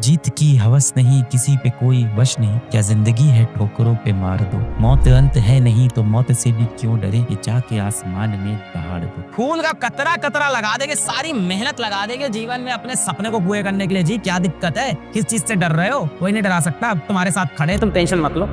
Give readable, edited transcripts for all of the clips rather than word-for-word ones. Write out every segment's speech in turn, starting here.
जीत की हवस नहीं, किसी पे कोई वश नहीं, क्या जिंदगी है ठोकरों पे मार दो, मौत अंत है नहीं तो मौत से भी क्यों डरे, ये जाके आसमान में दहाड़ दो। खून का कतरा कतरा लगा देंगे, सारी मेहनत लगा देंगे जीवन में अपने सपने को पूरे करने के लिए। जी क्या दिक्कत है, किस चीज से डर रहे हो? कोई नहीं डरा सकता, तुम्हारे साथ खड़े, तुम टेंशन मत लो।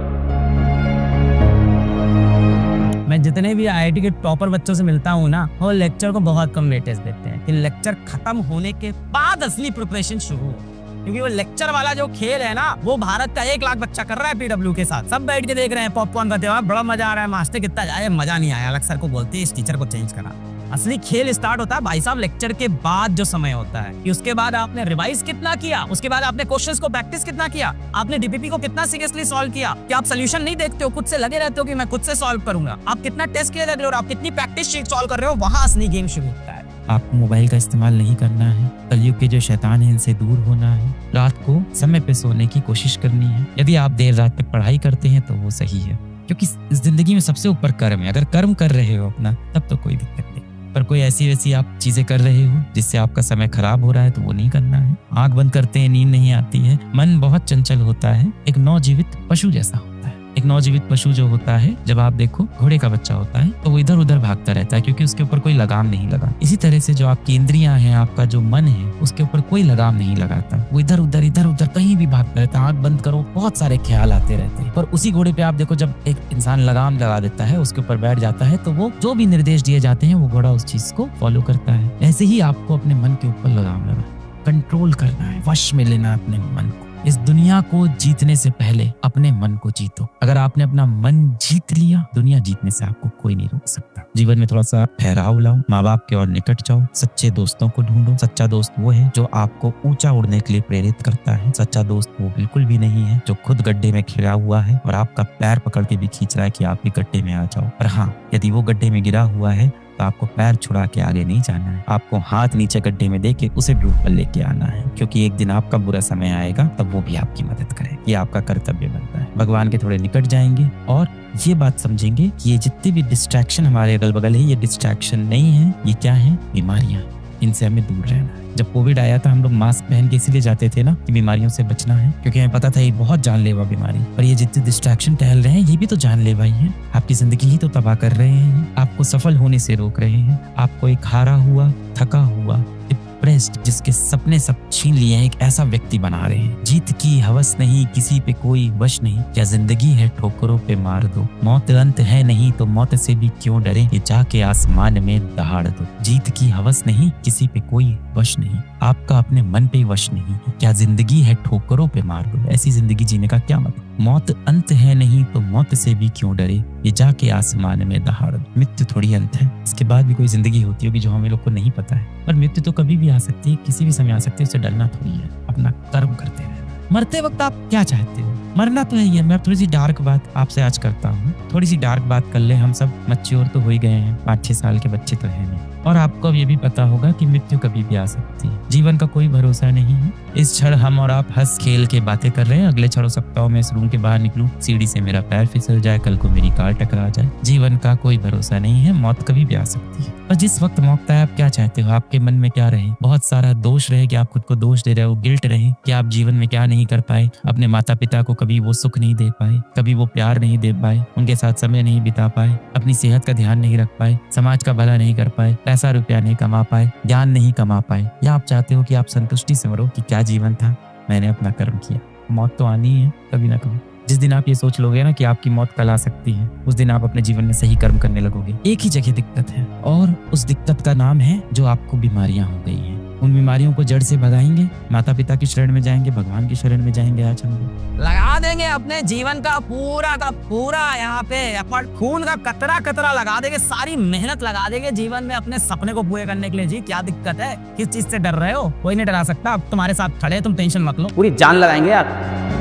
मैं जितने भी आईआईटी के टॉपर बच्चों से मिलता हूँ ना, वो लेक्चर को बहुत कम वेटेज देते हैं कि लेक्चर खत्म होने के बाद असली प्रिपरेशन शुरू हो। क्योंकि वो लेक्चर वाला जो खेल है ना, वो भारत का 1 लाख बच्चा कर रहा है पीडब्ल्यू के साथ। सब बैठ के देख रहे हैं, पॉपकॉर्न खाते हुए, बड़ा मजा आ रहा है, मास्टर कितना जाए, मजा नहीं आया। अलग सर को बोलते हैं इस टीचर को चेंज करा। असली खेल स्टार्ट होता है भाई साहब लेक्चर के बाद जो समय होता है, कि उसके बाद आपने रिवाइज कितना किया, उसके बाद आपने क्वेश्चंस को प्रैक्टिस कितना किया, आपने डीपीपी को कितना सीरियसली सॉल्व किया, कि आप सोल्यूशन नहीं देखते हो, खुद से लगे रहते हो कि मैं खुद से सॉल्व करूंगा, आप कितना टेस्ट किए लग रहे हो, आप कितनी प्रैक्टिस शीट सॉल्व कर रहे हो, वहां असली गेम शुरू होता है। आपको मोबाइल का इस्तेमाल नहीं करना है, कलयुग के जो शैतान है इनसे दूर होना है, रात को समय पे सोने की कोशिश करनी है। यदि आप देर रात तक पढ़ाई करते हैं तो वो सही है, क्योंकि इस जिंदगी में सबसे ऊपर कर्म है। अगर कर्म कर रहे हो अपना, तब तो कोई दिक्कत नहीं। पर कोई ऐसी वैसी आप चीजें कर रहे हो जिससे आपका समय खराब हो रहा है, तो वो नहीं करना है। आंख बंद करते हैं, नींद नहीं आती है, मन बहुत चंचल होता है, एक नवजीवित पशु जैसा होता है। एक नवजीवित पशु जो होता है, जब आप देखो घोड़े का बच्चा होता है, तो वो इधर उधर भागता रहता है, क्योंकि उसके ऊपर कोई लगाम नहीं लगा। इसी तरह से जो आपकी इंद्रियां हैं, आपका जो मन है, उसके ऊपर कोई लगाम नहीं लगाता। वो इधर उधर कहीं भी भागता रहता है। आंख बंद करो, बहुत सारे ख्याल आते रहते हैं। पर उसी घोड़े पे आप देखो, जब एक इंसान लगाम लगा देता है, उसके ऊपर बैठ जाता है, तो वो जो भी निर्देश दिए जाते हैं, वो घोड़ा उस चीज को फॉलो करता है। ऐसे ही आपको अपने मन के ऊपर लगाम लगा, कंट्रोल करना है, वश में लेना अपने मन को। इस दुनिया को जीतने से पहले अपने मन को जीतो। अगर आपने अपना मन जीत लिया, दुनिया जीतने से आपको कोई नहीं रोक सकता। जीवन में थोड़ा सा ठहराव लाओ, माँ बाप के और निकट जाओ, सच्चे दोस्तों को ढूंढो। सच्चा दोस्त वो है जो आपको ऊंचा उड़ने के लिए प्रेरित करता है। सच्चा दोस्त वो बिल्कुल भी नहीं है जो खुद गड्ढे में घिरा हुआ है और आपका पैर पकड़ के भी खींच रहा है कि आप भी गड्ढे में आ जाओ। पर हाँ, यदि वो गड्ढे में गिरा हुआ है तो आपको पैर छुड़ा के आगे नहीं जाना है, आपको हाथ नीचे गड्ढे में देके उसे भी ऊपर लेके आना है। क्योंकि एक दिन आपका बुरा समय आएगा, तब वो भी आपकी मदद करे। ये आपका कर्तव्य बनता है। भगवान के थोड़े निकट जाएंगे और ये बात समझेंगे कि ये जितने भी डिस्ट्रैक्शन हमारे अगल बगल है, ये डिस्ट्रैक्शन नहीं है, ये क्या है? बीमारियां। इनसे हमें दूर रहना है। जब कोविड आया था, हम लोग मास्क पहन के इसीलिए जाते थे ना, कि बीमारियों से बचना है, क्योंकि हमें पता था ये बहुत जानलेवा बीमारी। पर ये जितने डिस्ट्रैक्शन टहल रहे हैं, ये भी तो जानलेवा ही है। आपकी जिंदगी ही तो तबाह कर रहे हैं, आपको सफल होने से रोक रहे हैं, आपको एक हारा हुआ, थका हुआ, डिप्रेस्ड, जिसके सपने सब छीन लिए हैं, एक ऐसा व्यक्ति बना रहे हैं। जीत की हवस नहीं, किसी पे कोई वश नहीं, क्या जिंदगी है ठोकरों पे मार दो, मौत अंत है नहीं तो मौत से भी क्यों डरे, ये जाके आसमान में दहाड़ दो। जीत की हवस नहीं, किसी पे कोई वश नहीं, आपका अपने मन पे वश नहीं है, क्या जिंदगी है ठोकरों पे मार दो। ऐसी जिंदगी जीने का क्या मतलब? मौत अंत है नहीं तो मौत से भी क्यों डरे, ये जाके आसमान में दहाड़ दो। मृत्यु थोड़ी अंत है, इसके बाद भी कोई जिंदगी होती होगी जो हमें लोग को नहीं पता है। पर मृत्यु तो कभी भी आ सकती है, किसी भी समय आ सकती है, उससे डरना थोड़ी है। अपना कर्म करते रहना। मरते वक्त आप क्या चाहते हो? मरना तो है। मैं थोड़ी सी डार्क बात आपसे आज करता हूँ, थोड़ी सी डार्क बात कर ले। हम सब मैच्योर तो हो ही गए हैं, 5-6 साल के बच्चे तो है नहीं। और आपको अब ये भी पता होगा कि मृत्यु कभी भी आ सकती है। जीवन का कोई भरोसा नहीं है। इस क्षण हम और आप हंस खेल के बातें कर रहे हैं, अगले 6 सप्ताह में इस रूम के बाहर निकलूं, सीढ़ी से मेरा पैर फिसल जाए, कल को मेरी कार टकरा जाए। जीवन का कोई भरोसा नहीं है, मौत कभी भी आ सकती है। और जिस वक्त मौका है, आप क्या चाहते हो? आपके मन में क्या रहे? बहुत सारा दोष रहे कि आप खुद को दोष दे रहे हो, गिल्ट रहे कि आप जीवन में क्या नहीं कर पाए, अपने माता पिता को कभी वो सुख नहीं दे पाए, कभी वो प्यार नहीं दे पाए, उनके साथ समय नहीं बिता पाए, अपनी सेहत का ध्यान नहीं रख पाए, समाज का भला नहीं कर पाए, पैसा रुपया नहीं कमा पाए, ज्ञान नहीं कमा पाए। या आप चाहते हो कि आप संतुष्टि से मरो कि क्या जीवन था, मैंने अपना कर्म किया। मौत तो आनी है कभी ना कभी। जिस दिन आप ये सोच लोगे ना कि आपकी मौत कल आ सकती है, उस दिन आप अपने जीवन में सही कर्म करने लगोगे। एक ही जगह दिक्कत है, और उस दिक्कत का नाम है जो आपको बीमारियां हो गई हैं। उन बीमारियों को जड़ से भगाएंगे, माता पिता की शरण में जाएंगे, भगवान की शरण में जाएंगे। आज हम लगा देंगे अपने जीवन का पूरा यहाँ पे अपन खून का कतरा कतरा लगा देंगे, सारी मेहनत लगा देंगे जीवन में अपने सपने को पूरे करने के लिए। जी क्या दिक्कत है, किस चीज से डर रहे हो? कोई नहीं डरा सकता, तुम्हारे साथ खड़े, तुम टेंशन मत लो। पूरी जान लगाएंगे यार।